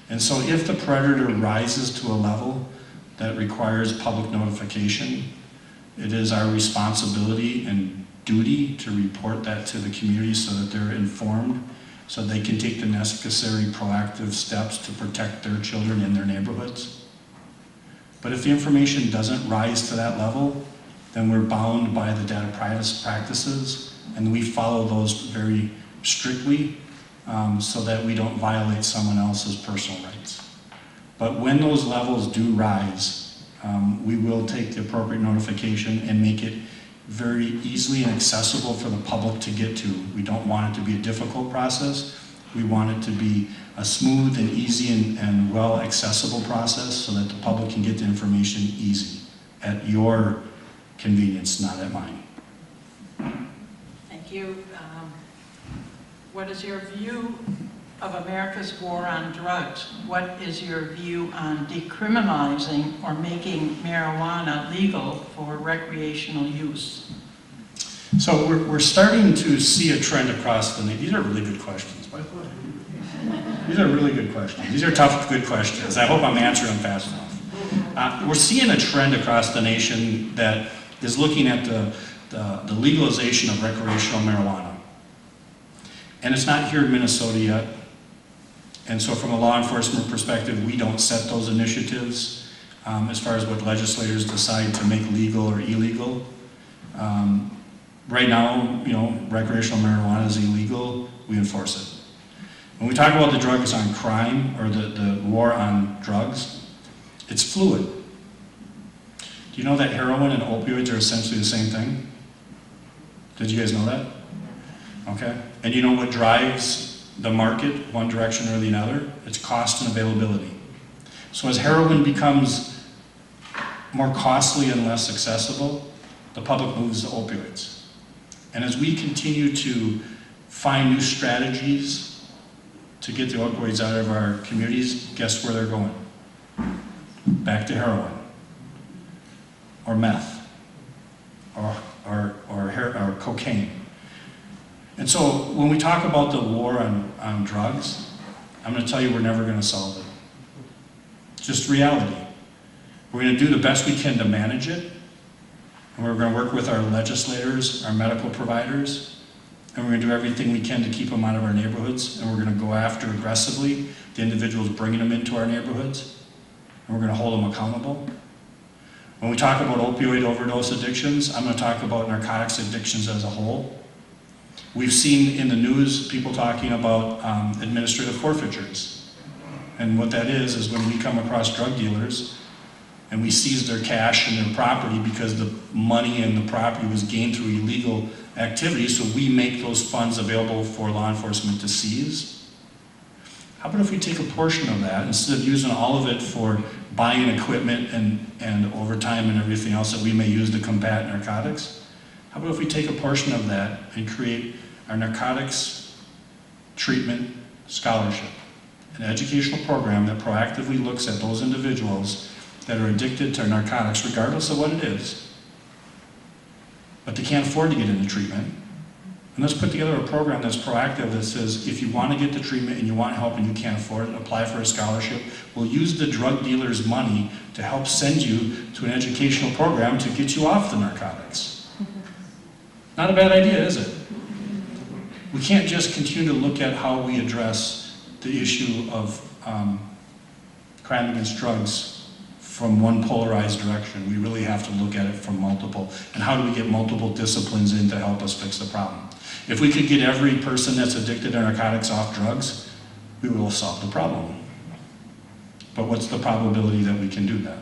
And so if the predator rises to a level that requires public notification, it is our responsibility and duty to report that to the community so that they're informed, so they can take the necessary proactive steps to protect their children in their neighborhoods. But if the information doesn't rise to that level, then we're bound by the data privacy practices, and we follow those very strictly so that we don't violate someone else's personal rights. But when those levels do rise, we will take the appropriate notification and make it very easily and accessible for the public to get to. We don't want it to be a difficult process. We want it to be a smooth and easy and well accessible process so that the public can get the information easy at your convenience, not at mine. Thank you. What is your view of America's war on drugs? What is your view on decriminalizing or making marijuana legal for recreational use? So we're starting to see a trend across the nation. These are really good questions, by the way. These are really good questions. These are tough, good questions. I hope I'm answering them fast enough. We're seeing a trend across the nation that is looking at the legalization of recreational marijuana. And it's not here in Minnesota yet. And so from a law enforcement perspective, we don't set those initiatives as far as what legislators decide to make legal or illegal. Right now, recreational marijuana is illegal, we enforce it. When we talk about the drugs on crime or the war on drugs, it's fluid. Do you know that heroin and opioids are essentially the same thing? Did you guys know that? Okay. And you know what drives the market one direction or the other? It's cost and availability. So as heroin becomes more costly and less accessible, the public moves to opioids. And as we continue to find new strategies to get the opioids out of our communities, guess where they're going? Back to heroin, or meth, or cocaine. And so when we talk about the war on drugs, I'm going to tell you we're never going to solve it. It's just reality. We're going to do the best we can to manage it, and we're going to work with our legislators, our medical providers, and we're going to do everything we can to keep them out of our neighborhoods, and we're going to go after aggressively the individuals bringing them into our neighborhoods. and we're going to hold them accountable. When we talk about opioid overdose addictions, I'm going to talk about narcotics addictions as a whole. We've seen in the news people talking about administrative forfeitures. And what that is when we come across drug dealers and we seize their cash and their property because the money and the property was gained through illegal activities, so we make those funds available for law enforcement to seize. How about if we take a portion of that, instead of using all of it for buying equipment and overtime and everything else that we may use to combat narcotics, how about if we take a portion of that and create our narcotics treatment scholarship, an educational program that proactively looks at those individuals that are addicted to narcotics, regardless of what it is, but they can't afford to get into treatment. And let's put together a program that's proactive that says, if you want to get the treatment and you want help and you can't afford it, apply for a scholarship. We'll use the drug dealer's money to help send you to an educational program to get you off the narcotics. Not a bad idea, is it? We can't just continue to look at how we address the issue of crime against drugs from one polarized direction. We really have to look at it from multiple. And how do we get multiple disciplines in to help us fix the problem? If we could get every person that's addicted to narcotics off drugs, we will solve the problem. But what's the probability that we can do that?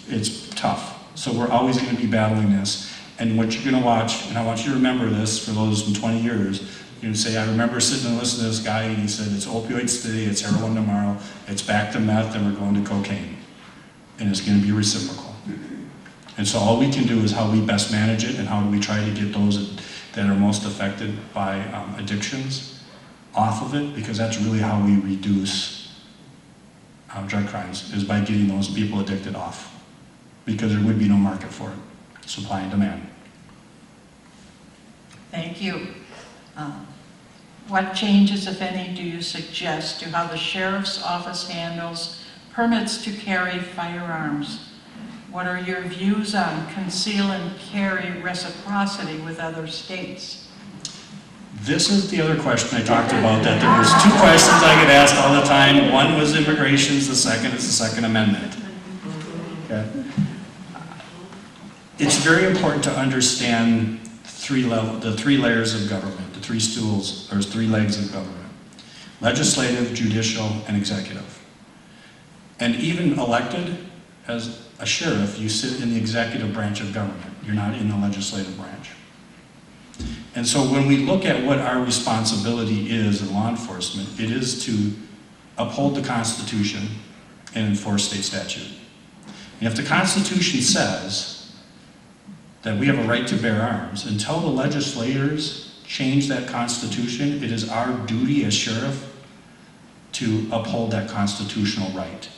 It's tough. So we're always going to be battling this. And what you're going to watch, and I want you to remember this for those in 20 years, you're going to say, I remember sitting and listening to this guy, and he said, it's opioids today, it's heroin tomorrow, it's back to meth, and we're going to cocaine. And it's going to be reciprocal. And so all we can do is how we best manage it, and how do we try to get those that are most affected by addictions off of it, because that's really how we reduce drug crimes, is by getting those people addicted off. Because there would be no market for it, supply and demand. Thank you. What changes, if any, do you suggest to how the Sheriff's Office handles permits to carry firearms? What are your views on conceal and carry reciprocity with other states? This is the other question I talked about, that there was two questions I get asked all the time. One was immigrations, the second is the Second Amendment. Okay. It's very important to understand the three layers of government, the three stools, or three legs of government: legislative, judicial, and executive. And even elected as a sheriff, you sit in the executive branch of government. You're not in the legislative branch. And so when we look at what our responsibility is in law enforcement, it is to uphold the Constitution and enforce state statute. And if the Constitution says that we have a right to bear arms, until the legislators change that Constitution, it is our duty as sheriff to uphold that constitutional right.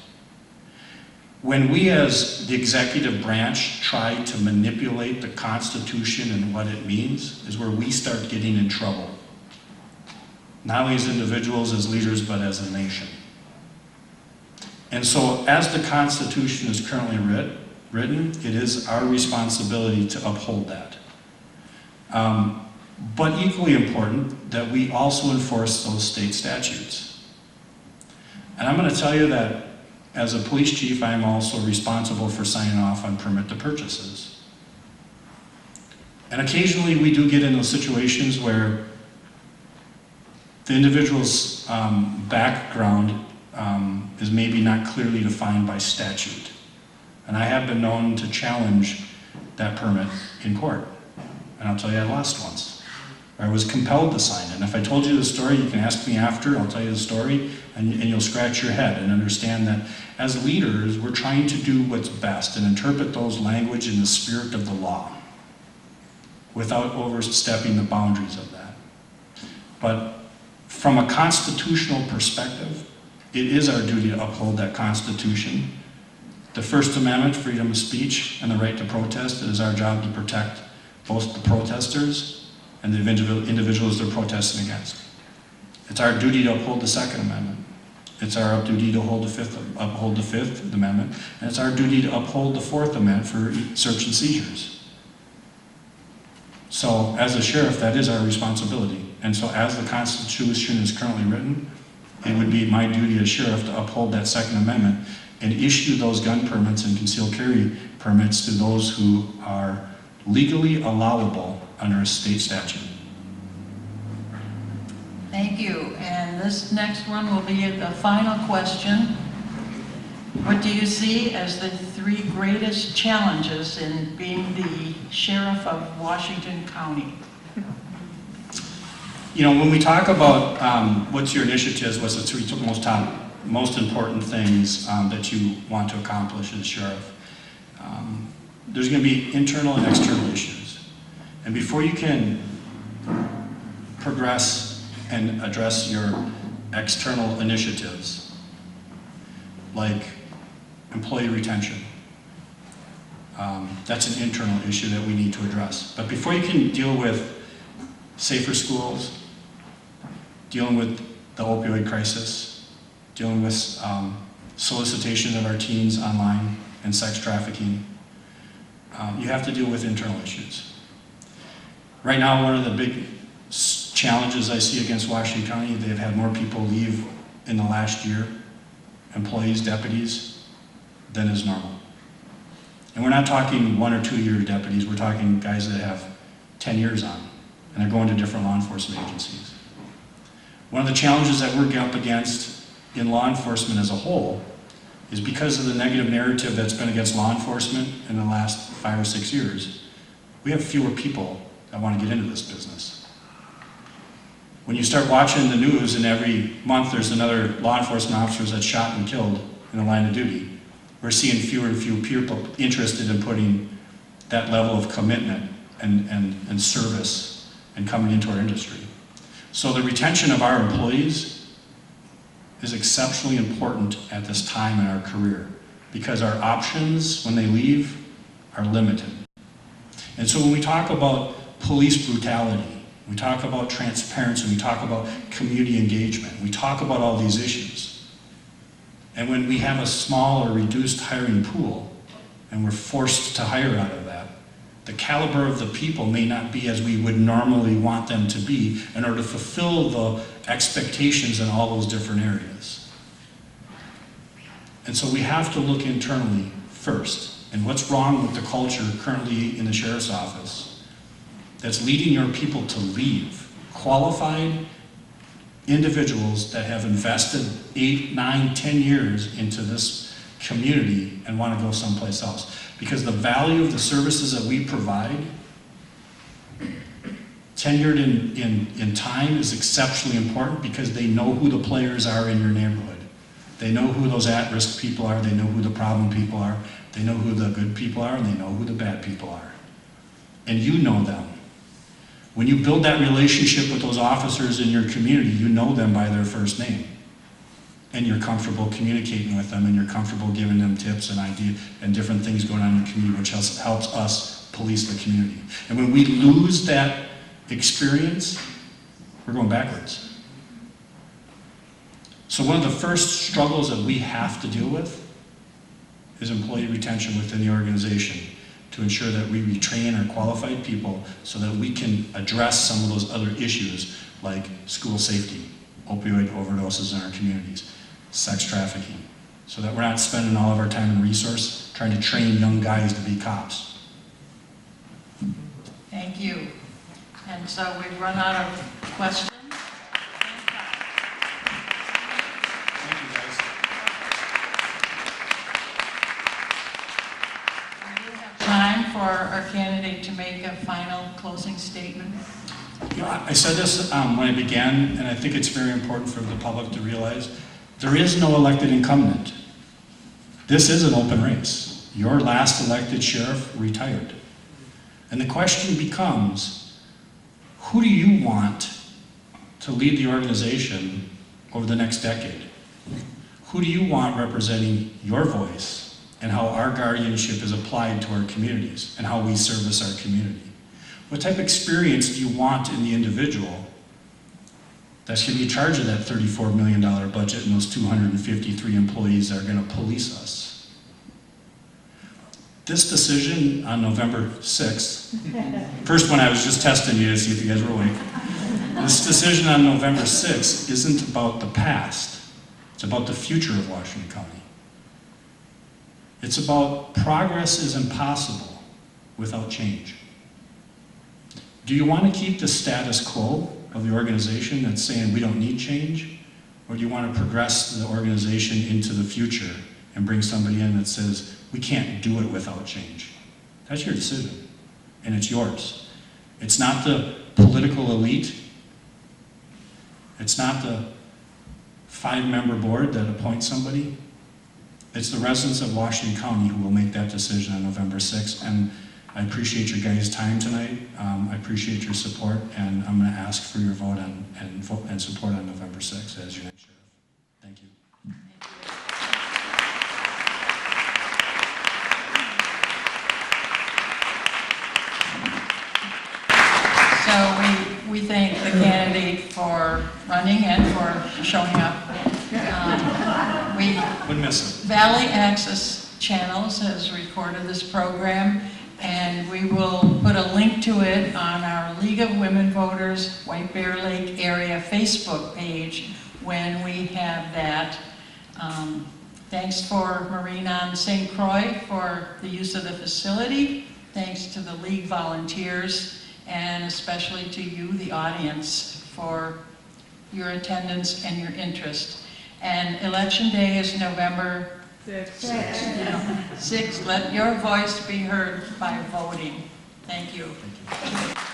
When we as the executive branch try to manipulate the Constitution and what it means, is where we start getting in trouble. Not only as individuals, as leaders, but as a nation. And so as the Constitution is currently written, it is our responsibility to uphold that. But equally important, that we also enforce those state statutes. And I'm going to tell you that as a police chief, I am also responsible for signing off on permit to purchases. And occasionally we do get into situations where the individual's background is maybe not clearly defined by statute. And I have been known to challenge that permit in court. And I'll tell you, I lost once. I was compelled to sign it. And if I told you the story, you can ask me after, I'll tell you the story, and you'll scratch your head and understand that as leaders, we're trying to do what's best and interpret those language in the spirit of the law without overstepping the boundaries of that. But from a constitutional perspective, it is our duty to uphold that Constitution. The First Amendment, freedom of speech, and the right to protest, it is our job to protect both the protesters and the individuals they're protesting against. It's our duty to uphold the Second Amendment. It's our duty to uphold the Fifth Amendment, and it's our duty to uphold the Fourth Amendment for search and seizures. So as a sheriff, that is our responsibility. And so as the Constitution is currently written, it would be my duty as sheriff to uphold that Second Amendment and issue those gun permits and concealed carry permits to those who are legally allowable under a state statute. Thank you. And this next one will be the final question. What do you see as the 3 greatest challenges in being the sheriff of Washington County? You know, when we talk about what's your initiatives, what's the 3 most important things that you want to accomplish as sheriff, there's going to be internal and external issues. And before you can progress and address your external initiatives, like employee retention, that's an internal issue that we need to address. But before you can deal with safer schools, dealing with the opioid crisis, dealing with solicitation of our teens online and sex trafficking, you have to deal with internal issues. Right now, one of the big challenges I see against Washington County, they've had more people leave in the last year, employees, deputies, than is normal. And we're not talking 1 or 2 year deputies, we're talking guys that have 10 years on, and they're going to different law enforcement agencies. One of the challenges that we're up against in law enforcement as a whole is because of the negative narrative that's been against law enforcement in the last 5 or 6 years, we have fewer people that want to get into this business. When you start watching the news and every month there's another law enforcement officer that's shot and killed in the line of duty, we're seeing fewer and fewer people interested in putting that level of commitment and service and coming into our industry. So the retention of our employees is exceptionally important at this time in our career because our options when they leave are limited. And so when we talk about police brutality, we talk about transparency, we talk about community engagement, we talk about all these issues. And when we have a small or reduced hiring pool and we're forced to hire out of that, the caliber of the people may not be as we would normally want them to be in order to fulfill the expectations in all those different areas. And so we have to look internally first. And what's wrong with the culture currently in the sheriff's office that's leading your people to leave? Qualified individuals that have invested 8, 9, 10 years into this community and want to go someplace else. Because the value of the services that we provide, tenured in time, is exceptionally important because they know who the players are in your neighborhood. They know who those at-risk people are, they know who the problem people are, they know who the good people are, and they know who the bad people are. And you know them. When you build that relationship with those officers in your community, you know them by their first name. And you're comfortable communicating with them, and you're comfortable giving them tips and ideas and different things going on in the community, which helps us police the community. And when we lose that experience, we're going backwards. So one of the first struggles that we have to deal with is employee retention within the organization to ensure that we retrain our qualified people so that we can address some of those other issues like school safety, opioid overdoses in our communities, sex trafficking, so that we're not spending all of our time and resource trying to train young guys to be cops. Thank you. And so we've run out of questions. Thank you, guys. We do have time for our candidate to make a final closing statement. You know, I said this when I began, and I think it's very important for the public to realize, there is no elected incumbent. This is an open race. Your last elected sheriff retired. And the question becomes, who do you want to lead the organization over the next decade? Who do you want representing your voice and how our guardianship is applied to our communities and how we service our community? What type of experience do you want in the individual that's going to be charged of that $34 million budget and those 253 employees that are going to police us? This decision on November 6th, first one I was just testing you to see if you guys were awake. This decision on November 6th isn't about the past. It's about the future of Washington County. It's about progress is impossible without change. Do you want to keep the status quo of the organization that's saying we don't need change? Or do you want to progress the organization into the future and bring somebody in that says we can't do it without change? That's your decision, and it's yours. It's not the political elite. It's not the 5-member board that appoints somebody. It's the residents of Washington County who will make that decision on November 6th. And I appreciate your guys' time tonight. I appreciate your support, and I'm going to ask for your vote and support on November 6th as your next sheriff. Thank you. So we thank the candidate for running and for showing up. Wouldn't miss it. Valley Access Channels has recorded this program, and we will put a link to it on our League of Women Voters White Bear Lake area Facebook page when we have that. Thanks for Marine St. Croix for the use of the facility. Thanks to the League volunteers, and especially to you, the audience, for your attendance and your interest. And Election Day is November 6th. Let your voice be heard by voting. Thank you. Thank you.